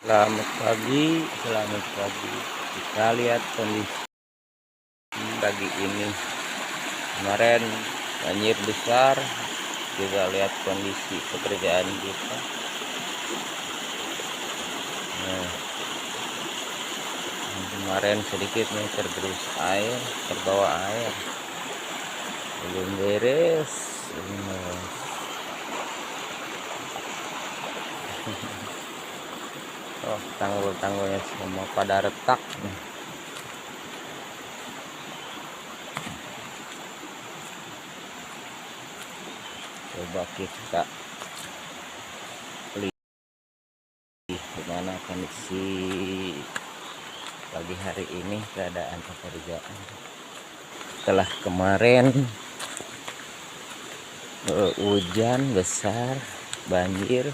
Selamat pagi, selamat pagi. Kita lihat kondisi pagi ini. Kemarin banjir besar. Kita lihat kondisi pekerjaan kita. Nah, kemarin sedikit nih tergerus air, terbawa air. Belum beres. Oh, tanggul-tanggulnya semua pada retak nih. Coba kita lihat gimana kondisi pagi hari ini, keadaan pekerjaan setelah kemarin hujan besar, banjir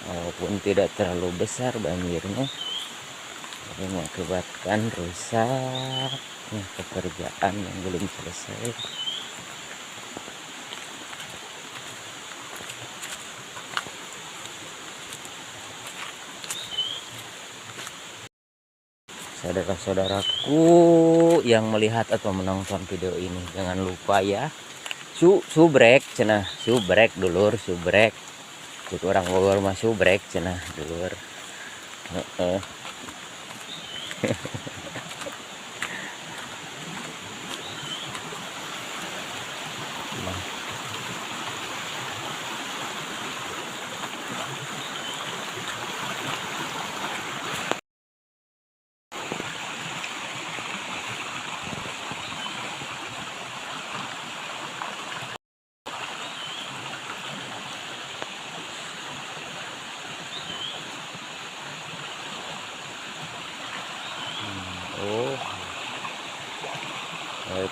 walaupun tidak terlalu besar banjirnya, tapi mengakibatkan rusak pekerjaan yang belum selesai. Saudara-saudaraku yang melihat atau menonton video ini, jangan lupa ya subrek cenah, subrek dulur, subrek orang Bogor mah subrek cenah dulur. Oh,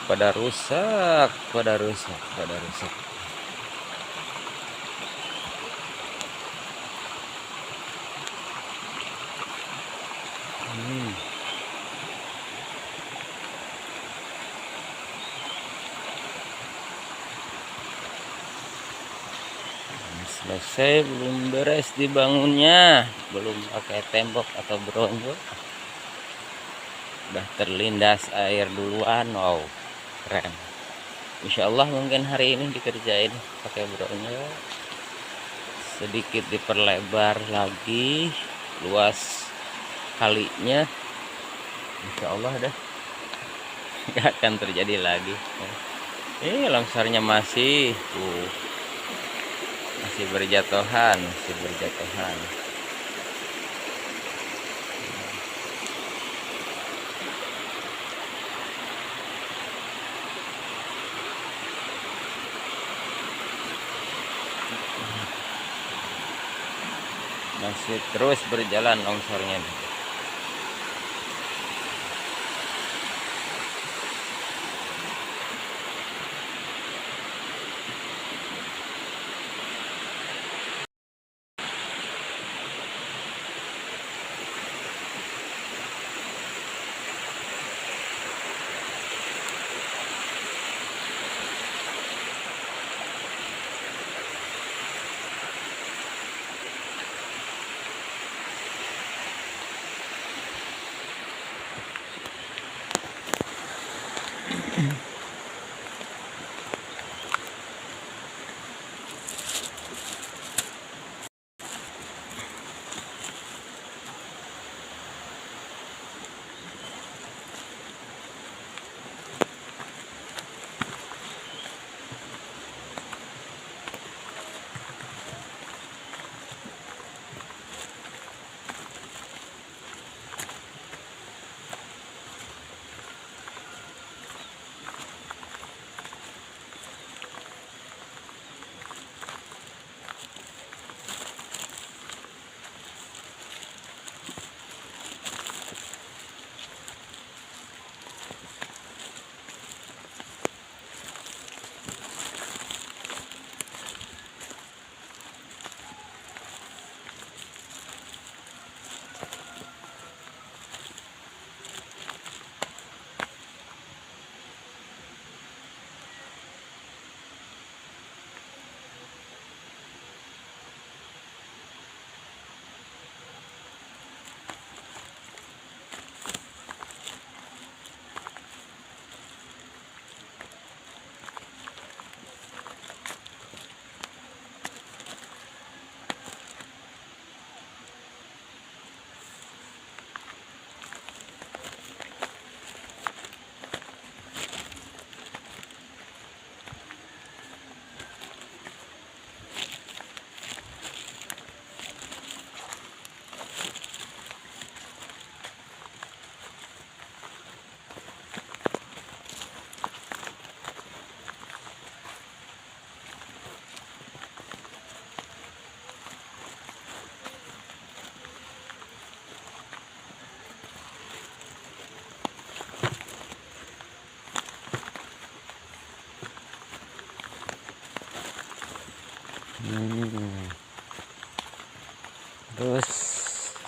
pada rusak. Selesai, belum beres dibangunnya, belum pakai tembok atau bronjol, udah terlindas air duluan. Wow, keren. Insya Allah mungkin hari ini dikerjain pakai bronjol, sedikit diperlebar lagi luas kalinya. Insya Allah dah nggak akan terjadi lagi. Longsornya masih berjatuhan. Masih terus berjalan longsornya.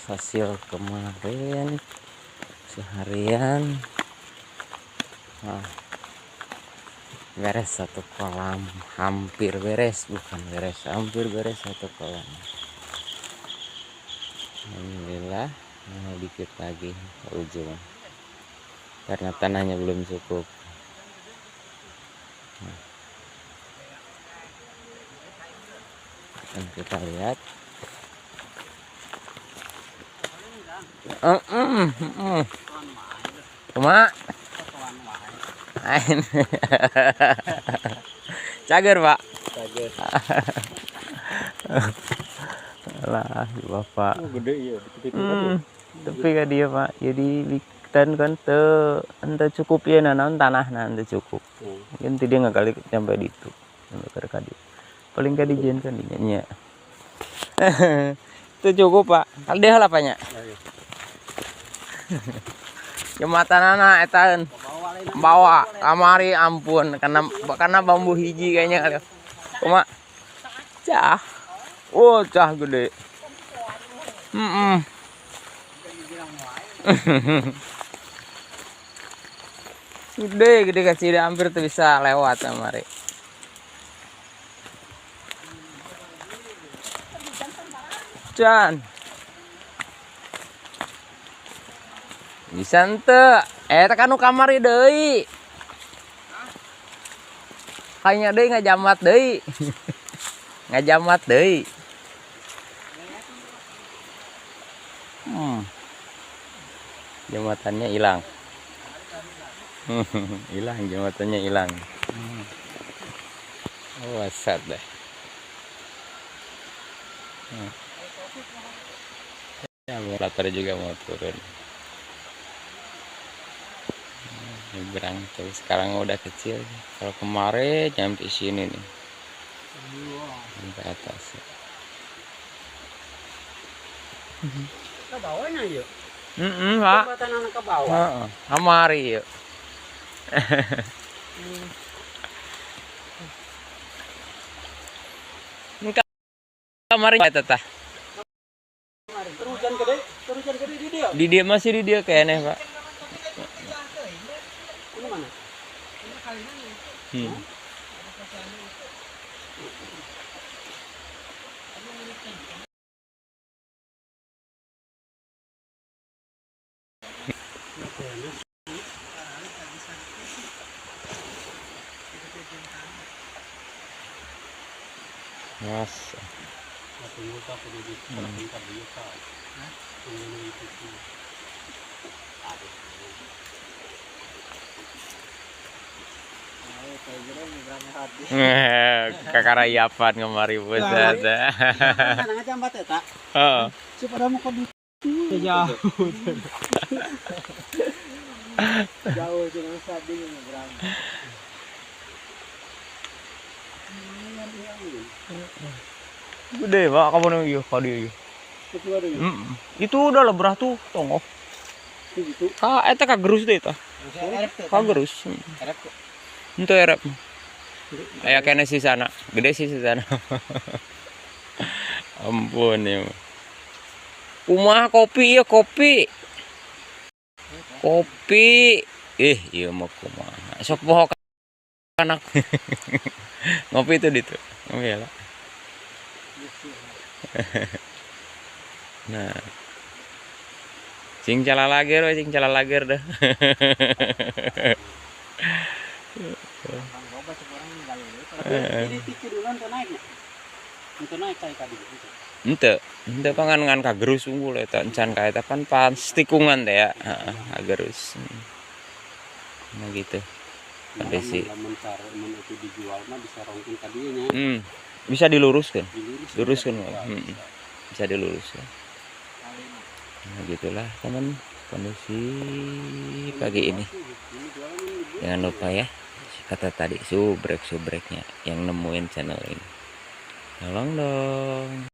hasil kemarin seharian. Nah, beres satu kolam, hampir beres, bukan beres, hampir beres satu kolam. Alhamdulillah, nah, dikit lagi ke ujung karena tanahnya belum cukup. Nah, dan kita lihat cuma main cager pak, cager lah bapak gede ya, tapi kan dia pak jadi dan kan ente cukup ya nanam tanah nanti cukup mungkin dia nggak kali sampai di itu sampai kadi paling kadi jen kan dinya itu cukup pak kalau dia lapanya jembatan anak etan bawa kamari ampun karena bambu hiji kayaknya kali cuma cah cah gede gede kecil hampir tuh bisa lewat kamari. Jan bisa ente tekan kamari deui kayaknya deui ngajamat deui ngajamat deui jembatannya hilang hilang jembatannya hilang wasat deh ya motor juga mau turun nyebrang tapi sekarang udah kecil kalau kemarin nyampe sini nih sampai atas ke bawahnya yuk pak jembatan anak ke bawah kamari yuk kamari teteh terujan gede di dia masih di dia kayaknya pak ini mana Mas kakarayapan kemari bos ada. Nang jambat eta. Heeh. Supaya mau ke jauh. Jauh jangan sading nyebrang. Gede pak kamu nih yuk kadi itu udah lebrah tuh tongok Itu eta kagerus deh eta kagerus itu erep kayak kene sih sana gede sih sana ampun ya kumaha kopi ya kopi iya mau kumaha sok poho anak ngopi itu di tuh ngopi ya nah cing calalager dah ente pangan ngan kagerus unggul eta encan ka eta pan tikungan teh ya kagerus nah gitu kondisi bisa diluruskan bisa diluruskan nah gitulah teman kondisi pagi ini jangan lupa ya kata tadi subreknya yang nemuin channel ini tolong dong